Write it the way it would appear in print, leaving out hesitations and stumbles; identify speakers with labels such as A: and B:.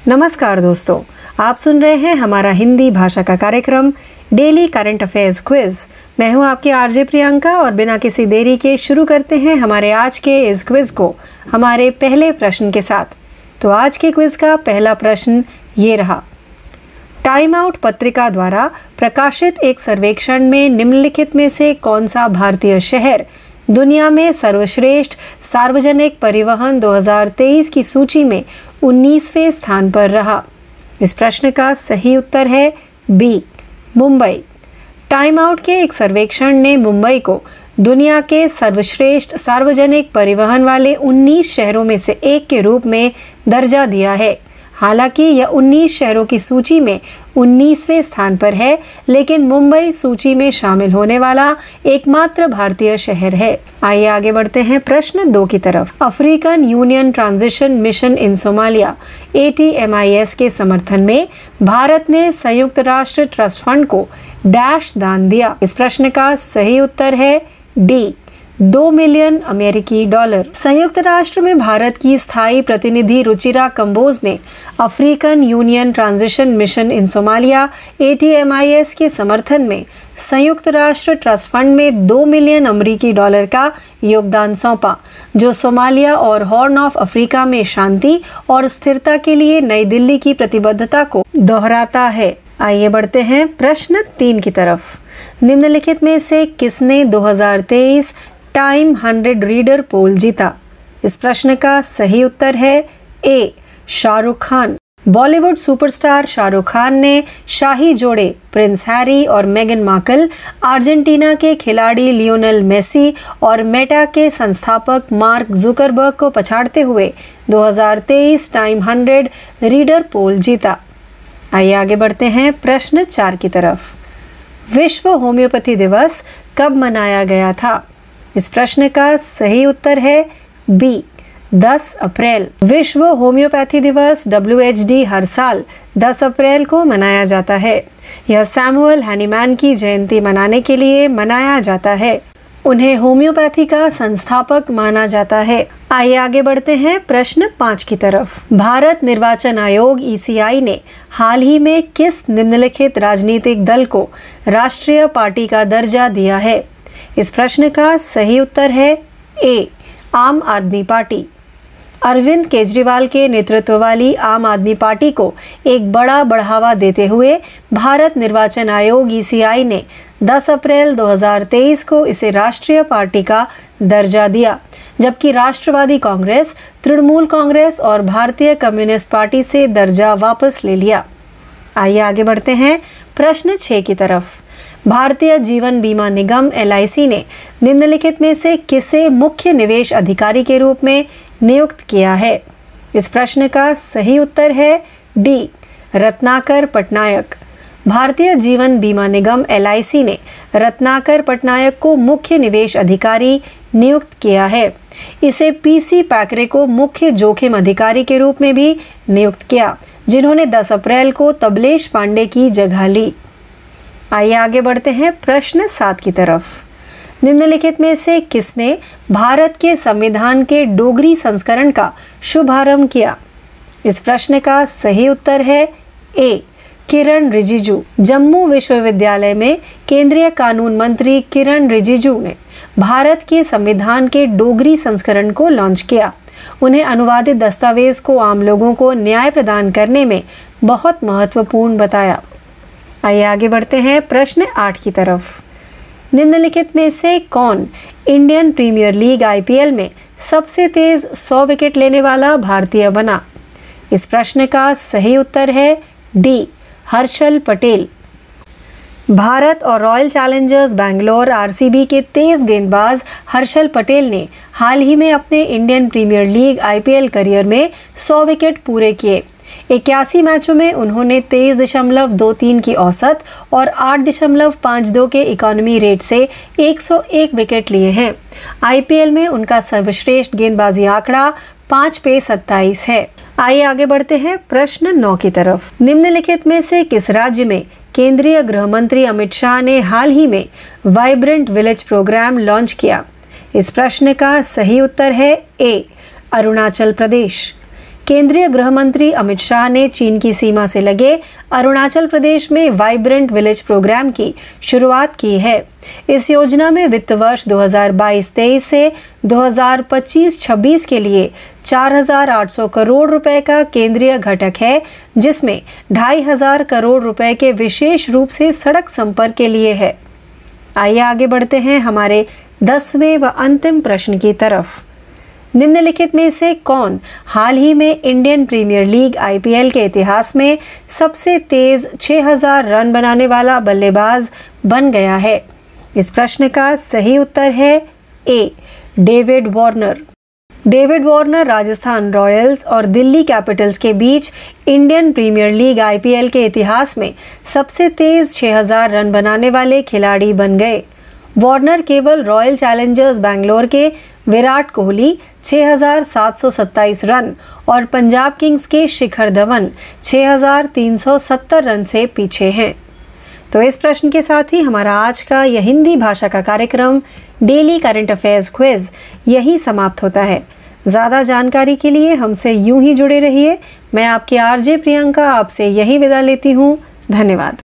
A: नमस्कार दोस्तों, आप सुन रहे हैं हमारा हिंदी भाषा का कार्यक्रम डेली करंट अफेयर्स क्विज। मैं हूं आपकी आरजे प्रियंका और बिना किसी देरी के शुरू करते हैं हमारे आज के इस क्विज को हमारे पहले प्रश्न के साथ। तो आज के क्विज का पहला प्रश्न ये रहा। टाइम आउट पत्रिका द्वारा प्रकाशित एक सर्वेक्षण में निम्नलिखित में से कौन सा भारतीय शहर दुनिया में सर्वश्रेष्ठ सार्वजनिक परिवहन 2023 की सूची में 19वें स्थान पर रहा? इस प्रश्न का सही उत्तर है बी, मुंबई। टाइम आउट के एक सर्वेक्षण ने मुंबई को दुनिया के सर्वश्रेष्ठ सार्वजनिक परिवहन वाले 19 शहरों में से एक के रूप में दर्जा दिया है। हालांकि यह 19 शहरों की सूची में 19वें स्थान पर है, लेकिन मुंबई सूची में शामिल होने वाला एकमात्र भारतीय शहर है। आइए आगे बढ़ते हैं प्रश्न 2 की तरफ। African union transition mission in Somalia ATMIS के समर्थन में भारत ने संयुक्त राष्ट्र ट्रस्ट फंड को डैश दान दिया। इस प्रश्न का सही उत्तर है डी, 2 मिलियन अमेरिकी डॉलर। संयुक्त राष्ट्र में भारत की स्थायी प्रतिनिधि रुचिरा कंबोज ने African union transition mission in Somalia ATMIS के समर्थन में संयुक्त राष्ट्र ट्रस्ट फंड में 2 मिलियन अमेरिकी डॉलर का योगदान सौंपा, जो सोमालिया और हॉर्न ऑफ अफ्रीका में शांति और स्थिरता के लिए नई दिल्ली की प्रतिबद्धता को दोहराता है। आइए बढ़ते हैं प्रश्न 3 की तरफ। निम्नलिखित में से किसने 2023 टाइम 100 रीडर पोल जीता? इस प्रश्न का सही उत्तर है ए, शाहरुख खान। बॉलीवुड सुपरस्टार शाहरुख खान ने शाही जोड़े प्रिंस हैरी और मेगन मार्कल, अर्जेंटीना के खिलाड़ी लियोनेल मेसी और मेटा के संस्थापक मार्क जुकरबर्ग को पछाड़ते हुए 2023 टाइम 100 रीडर पोल जीता। आइए आगे बढ़ते हैं प्रश्न 4 की तरफ। विश्व होम्योपैथी दिवस कब मनाया गया था? इस प्रश्न का सही उत्तर है बी, 10 अप्रैल। विश्व होम्योपैथी दिवस WHD हर साल 10 अप्रैल को मनाया जाता है। यह सैमुअल हैनीमैन की जयंती मनाने के लिए मनाया जाता है। उन्हें होम्योपैथी का संस्थापक माना जाता है। आइए आगे बढ़ते हैं प्रश्न 5 की तरफ। भारत निर्वाचन आयोग ECI ने हाल ही में किस निम्नलिखित राजनीतिक दल को राष्ट्रीय पार्टी का दर्जा दिया है? इस प्रश्न का सही उत्तर है ए, आम आदमी पार्टी। अरविंद केजरीवाल के नेतृत्व वाली आम आदमी पार्टी को एक बड़ा बढ़ावा देते हुए भारत निर्वाचन आयोग ECI ने 10 अप्रैल 2023 को इसे राष्ट्रीय पार्टी का दर्जा दिया, जबकि राष्ट्रवादी कांग्रेस, तृणमूल कांग्रेस और भारतीय कम्युनिस्ट पार्टी से दर्जा वापस ले लिया। आइए आगे बढ़ते हैं प्रश्न 6 की तरफ। भारतीय जीवन बीमा निगम LIC ने निम्नलिखित में से किसे मुख्य निवेश अधिकारी के रूप में नियुक्त किया है? इस प्रश्न का सही उत्तर है डी, रत्नाकर पटनायक। भारतीय जीवन बीमा निगम LIC ने रत्नाकर पटनायक को मुख्य निवेश अधिकारी नियुक्त किया है। इसे PC पैकरे को मुख्य जोखिम अधिकारी के रूप में भी नियुक्त किया, जिन्होंने 10 अप्रैल को तबलेश पांडे की जगह ली। आइए आगे बढ़ते हैं प्रश्न 7 की तरफ। निम्नलिखित में से किसने भारत के संविधान के डोगरी संस्करण का शुभारंभ किया? इस प्रश्न का सही उत्तर है ए, किरण रिजिजू। जम्मू विश्वविद्यालय में केंद्रीय कानून मंत्री किरण रिजिजू ने भारत के संविधान के डोगरी संस्करण को लॉन्च किया। उन्हें अनुवादित दस्तावेज को आम लोगों को न्याय प्रदान करने में बहुत महत्वपूर्ण बताया। आइए आगे बढ़ते हैं प्रश्न 8 की तरफ। निम्नलिखित में से कौन इंडियन प्रीमियर लीग IPL में सबसे तेज 100 विकेट लेने वाला भारतीय बना? इस प्रश्न का सही उत्तर है डी, हर्षल पटेल। भारत और रॉयल चैलेंजर्स बैंगलोर RCB के तेज गेंदबाज हर्षल पटेल ने हाल ही में अपने Indian Premier League IPL career में 100 विकेट पूरे किए। 81 मैचों में उन्होंने 23.23 की औसत और 8.52 के इकोनॉमी रेट से 101 विकेट लिए हैं। IPL में उनका सर्वश्रेष्ठ गेंदबाजी आंकड़ा 5 पे 27 है। आइए आगे बढ़ते हैं प्रश्न 9 की तरफ। निम्नलिखित में से किस राज्य में केंद्रीय गृह मंत्री अमित शाह ने हाल ही में वाइब्रेंट विलेज प्रोग्राम लॉन्च किया? इस प्रश्न का सही उत्तर है ए, अरुणाचल प्रदेश। केंद्रीय गृह मंत्री अमित शाह ने चीन की सीमा से लगे अरुणाचल प्रदेश में वाइब्रेंट विलेज प्रोग्राम की शुरुआत की है। इस योजना में वित्त वर्ष 2022-23 से 2025-26 के लिए 4,800 करोड़ रुपए का केंद्रीय घटक है, जिसमें 2,500 करोड़ रुपए के विशेष रूप से सड़क संपर्क के लिए है। आइए आगे बढ़ते हैं हमारे 10वें व अंतिम प्रश्न की तरफ। निम्नलिखित में से कौन हाल ही में इंडियन प्रीमियर लीग IPL के इतिहास में सबसे तेज 6,000 रन बनाने वाला बल्लेबाज बन गया है? इस प्रश्न का सही उत्तर है A, David Warner. David Warner Rajasthan Royals और दिल्ली कैपिटल्स के बीच इंडियन प्रीमियर लीग IPL के इतिहास में सबसे तेज 6,000 रन बनाने वाले खिलाड़ी बन गए। वार्नर केवल रॉयल चैलेंजर्स बैंगलोर के विराट कोहली 6,727 रन और पंजाब किंग्स के शिखर धवन 6,370 रन से पीछे हैं। तो इस प्रश्न के साथ ही हमारा आज का यह हिंदी भाषा का कार्यक्रम डेली करंट अफेयर्स क्विज यही समाप्त होता है। ज़्यादा जानकारी के लिए हमसे यूं ही जुड़े रहिए। मैं आपकी RJ प्रियंका आपसे यही विदा लेती हूँ। धन्यवाद।